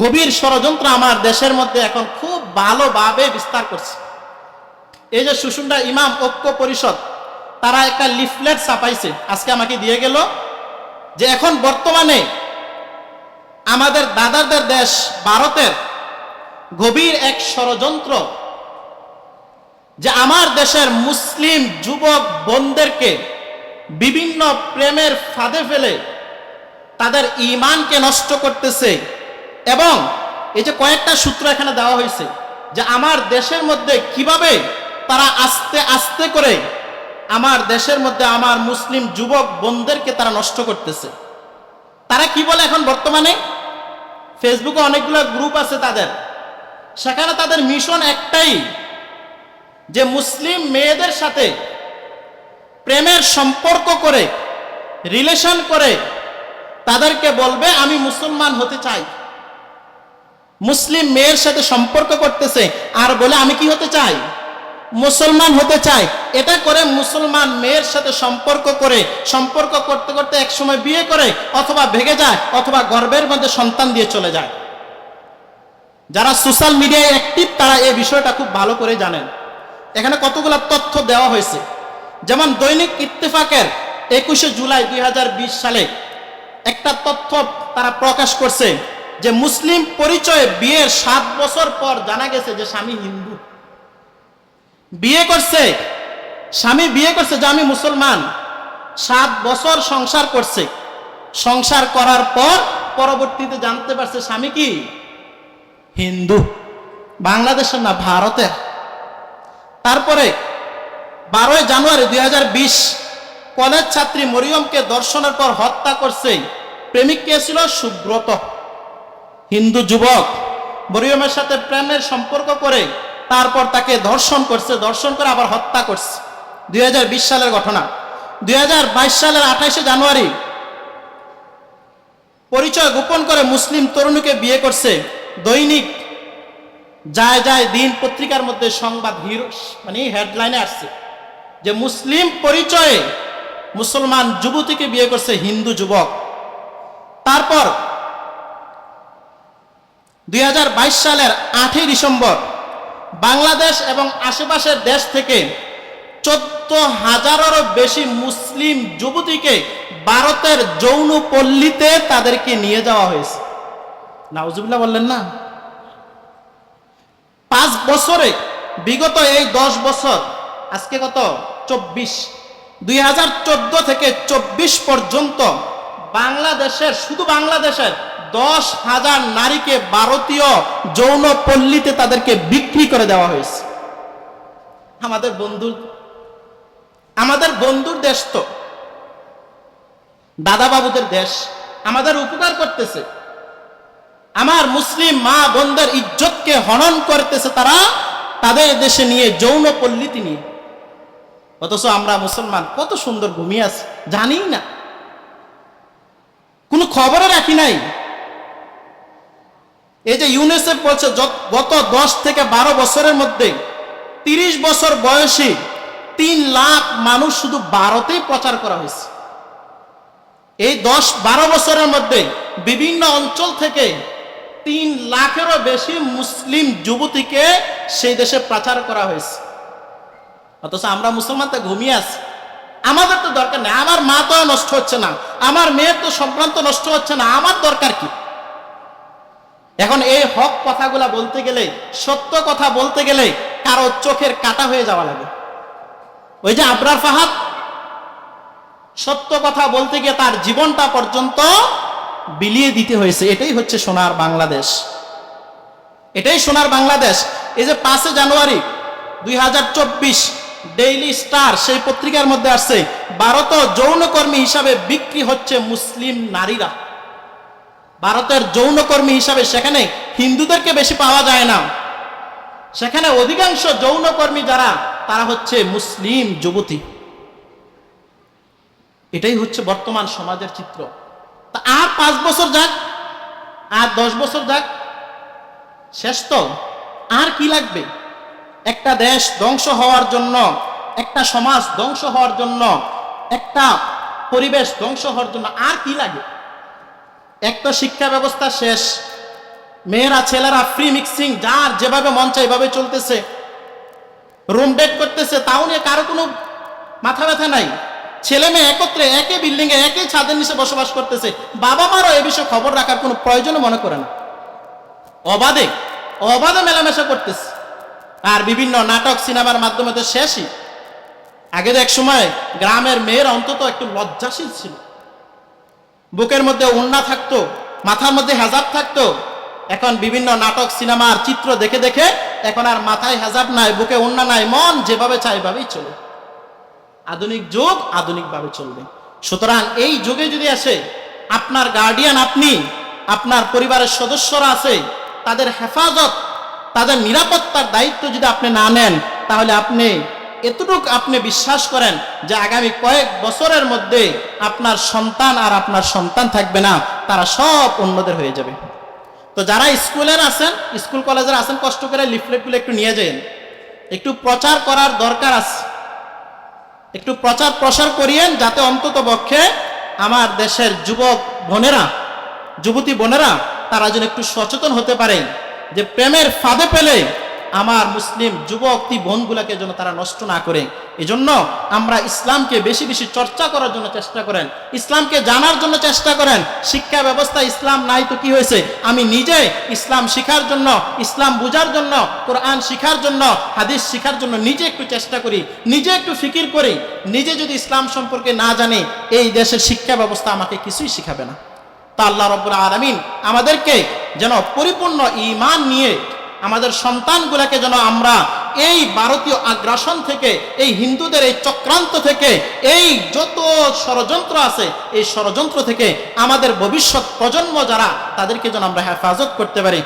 গভীর ষড়যন্ত্র আমার দেশের মধ্যে এখন খুব ভালোভাবে বিস্তার করছে। এই যে সুশুন্ডা ইমাম ঐক্য পরিষদ, তারা একটা লিফলেট ছাপাইছে, আজকে আমাকে দিয়ে গেল, যে এখন বর্তমানে আমাদের দাদাদের দেশ ভারতের গভীর এক ষড়যন্ত্র, যে আমার দেশের মুসলিম যুবক বোনদেরকে বিভিন্ন প্রেমের ফাঁদে ফেলে তাদের ঈমানকে নষ্ট করতেছে। এবং এই যে কয়েকটা সূত্র এখানে দেওয়া হয়েছে, যে আমার দেশের মধ্যে কিভাবে তারা আস্তে আস্তে করে আমার দেশের মধ্যে আমার মুসলিম যুবক বোনদেরকে তারা নষ্ট করতেছে। তারা কি বলে এখন বর্তমানে, ফেসবুকে অনেকগুলো গ্রুপ আছে তাদের, সেখানে তাদের মিশন একটাই, যে মুসলিম মেয়েদের সাথে প্রেমের সম্পর্ক করে, রিলেশন করে তাদেরকে বলবে আমি মুসলমান হতে চাই। মুসলিম মেয়ের সাথে সম্পর্ক করতেছে আর বলে আমি কি হতে চাই, মুসলমান হতে চাই। এটা করে মুসলমান মেয়ের সাথে সম্পর্ক করে, সম্পর্ক করতে করতে একসময় বিয়ে করে, অথবা ভেগে যায়, অথবা গর্ভের মধ্যে সন্তান দিয়ে চলে যায়। যারা সোশ্যাল মিডিয়ায় অ্যাক্টিভ তারা এই বিষয়টা খুব ভালো করে জানেন। এখানে কতগুলো তথ্য দেওয়া হয়েছে, যেমন দৈনিক ইত্তেফাকের 21শে জুলাই 2020 সালে একটা তথ্য তারা প্রকাশ করছে, যে মুসলিম পরিচয়ে বিয়ের 7 বছর পর জানা গেছে যে স্বামী হিন্দু। বিয়ে করছে, স্বামী বিয়ে করছে যে আমি মুসলমান, 7 বছর সংসার করছে, সংসার করার পর পরবর্তীতে জানতে পারছে স্বামী কি হিন্দু, বাংলাদেশের না, ভারতের। তারপরে 12 জানুয়ারি 2020 কলেজ ছাত্রী মরিয়মকে ধর্ষণের পর হত্যা করছে প্রেমিক কে ছিল, সুব্রত, হিন্দু যুবক। মরিয়মের সাথে প্রেমের সম্পর্ক করে তারপর তাকে ধর্ষণ করছে, ধর্ষণ করে আবার হত্যা করছে। 2020 সালের ঘটনা। 2022 সালের 28শে জানুয়ারি পরিচয় গোপন করে মুসলিম তরুণীকে বিয়ে করছে। দৈনিক যায় যায় দিন পত্রিকার মধ্যে সংবাদ মানে হেডলাইনে আসছে, যে মুসলিম পরিচয়ে মুসলমান যুবতীকে বিয়ে করছে হিন্দু যুবক। তারপর 2022 সালের 8ই ডিসেম্বর বাংলাদেশ এবং আশেপাশের দেশ থেকে 14,000-এরও বেশি মুসলিম যুবতীকে ভারতের যৌনপল্লীতে তাদেরকে নিয়ে যাওয়া হয়েছে। নাউজুবিল্লাহ বললেন না। 5 বছরে, বিগত এই 10 বছর, আজকে কত 24, 2014 থেকে 24 পর্যন্ত বাংলাদেশের, শুধু বাংলাদেশের 10,000 নারীকে ভারতীয় যৌনপল্লীতে তাদেরকে বিক্রি করে দেওয়া হয়েছে। আমাদের বন্ধুর দেশ তো, দাদা বাবুদের দেশ, আমাদের উপকার করতেছে, আমার মুসলিম মা বোনদের ইজ্জতকে হনন করতেছে তারা তাদের দেশে নিয়ে, যৌনপল্লীতে নিয়ে। অথচ আমরা মুসলমান কত সুন্দর ঘুমিয়ে আছি, জানি না, কোনো খবরে রাখি নাই। এই যে ইউনিসেফ বলছে গত 10 থেকে 12 বছরের মধ্যে 30 বছর বয়সী 3 লাখ মানুষ শুধু ভারতেই প্রচার করা হয়েছে। এই 10-12 বছরের মধ্যে বিভিন্ন অঞ্চল থেকে 3 লাখেরও বেশি মুসলিম যুবতীকে সেই দেশে প্রচার করা হয়েছে। অথচ আমরা মুসলমান তো ঘুমিয়ে আছি, আমাদের তো দরকার নেই, আমার মা তো নষ্ট হচ্ছে না, আমার মেয়ের তো সম্ভ্রান্ত নষ্ট হচ্ছে না, আমার দরকার কি? এখন এই হক কথাগুলা বলতে গেলে, সত্য কথা বলতে গেলে কারো চোখের কাটা হয়ে যাওয়া লাগে। ওই যে আবরার ফাহাদ, সত্য কথা বলতে গিয়ে তার জীবনটা পর্যন্ত বিলিয়ে দিতে হয়েছে। এটাই হচ্ছে সোনার বাংলাদেশ, এটাই সোনার বাংলাদেশ। এই যে 5 জানুয়ারি 2024 ডেইলি স্টার সেই পত্রিকার মধ্যে আসছে, ভারত যৌনকর্মী হিসাবে বিক্রি হচ্ছে মুসলিম নারীরা। ভারতের যৌনকর্মী হিসাবে সেখানে হিন্দুদেরকে বেশি পাওয়া যায় না, সেখানে অধিকাংশ যৌনকর্মী যারা তারা হচ্ছে মুসলিম যুবতী। এটাই হচ্ছে বর্তমান সমাজের চিত্র। তা আর 5 বছর যাক, আর 10 বছর যাক, শেষ তো, আর কি লাগবে? একটা দেশ ধ্বংস হওয়ার জন্য, একটা সমাজ ধ্বংস হওয়ার জন্য, একটা পরিবেশ ধ্বংস হওয়ার জন্য আর কি লাগে? একটা শিক্ষা ব্যবস্থা শেষ, মেয়েরা ছেলেরা ফ্রি মিক্সিং, যার যেভাবে মন চায় এভাবে চলতেছে, রুম ডেট করতেছে, তাও নিয়ে কারো কোনো মাথা ব্যথা নাই। ছেলে মেয়ে একত্রে একই বিল্ডিং এ একই ছাদের নিচে বসবাস করতেছে, বাবা মারও এ বিষয়ে খবর রাখার কোনো প্রয়োজন মনে করে না, অবাধে অবাধে মেলামেশা করতেছে। আর বিভিন্ন নাটক সিনেমার মাধ্যমে তো শেষই। আগে তো এক সময় গ্রামের মেয়েরা অন্তত একটু লজ্জাশীল ছিল, বুকের মধ্যে ওড়না থাকতো, মাথার মধ্যে হেজাব থাকতো। এখন বিভিন্ন নাটক সিনেমার চিত্র দেখে দেখে এখন আর মাথায় হেজাব নাই, বুকে ওড়না নাই, মন যেভাবে চায় এভাবেই চলে। আধুনিক যুগ আধুনিকভাবে চলবে। সুতরাং এই যুগে যদি আসে, আপনার গার্ডিয়ান আপনি, আপনার পরিবারের সদস্যরা আছে, তাদের হেফাজত, তাদের নিরাপত্তার দায়িত্ব যদি আপনি না নেন, তাহলে আপনি এতটুকু আপনি বিশ্বাস করেন যে আগামী কয়েক বছরের মধ্যে আপনার সন্তান আর আপনার সন্তান থাকবে না, তারা সব অন্যদের হয়ে যাবে। তো যারা স্কুলের আছেন, স্কুল কলেজের আছেন, কষ্ট করে লিফলেটগুলো একটু নিয়ে যান, একটু প্রচার করার দরকার আছে, একটু প্রচার প্রসার করিয়েন, যাতে অন্তত পক্ষে আমার দেশের যুবক বোনেরা, যুবতী বোনেরা, তারা যেন একটু সচেতন হতে পারে যে প্রেমের ফাঁদে পেলে আমার মুসলিম যুবতী বোনগুলাকে যেন তারা নষ্ট না করে। এজন্য আমরা ইসলামকে বেশি বেশি চর্চা করার জন্য চেষ্টা করেন, ইসলামকে জানার জন্য চেষ্টা করেন। শিক্ষা ব্যবস্থা ইসলাম নাই তো কি হয়েছে, আমি নিজে ইসলাম শিখার জন্য, ইসলাম বুঝার জন্য, কোরআন শিখার জন্য, হাদিস শিখার জন্য নিজে একটু চেষ্টা করি, নিজে একটু ফিকির করি। নিজে যদি ইসলাম সম্পর্কে না জানি, এই দেশের শিক্ষা ব্যবস্থা আমাকে কিছুই শিখাবে না। তা আল্লাহ রাব্বুল আলামিন আমাদেরকে যেন পরিপূর্ণ ঈমান নিয়ে আমাদের সন্তানগুলোকে যেন আমরা এই ভারতীয় আগ্রাসন থেকে, এই হিন্দুদের এই চক্রান্ত থেকে, এই যত ষড়যন্ত্র আছে, এই ষড়যন্ত্র থেকে আমাদের ভবিষ্যৎ প্রজন্ম যারা, তাদেরকে যেন আমরা হেফাজত করতে পারি।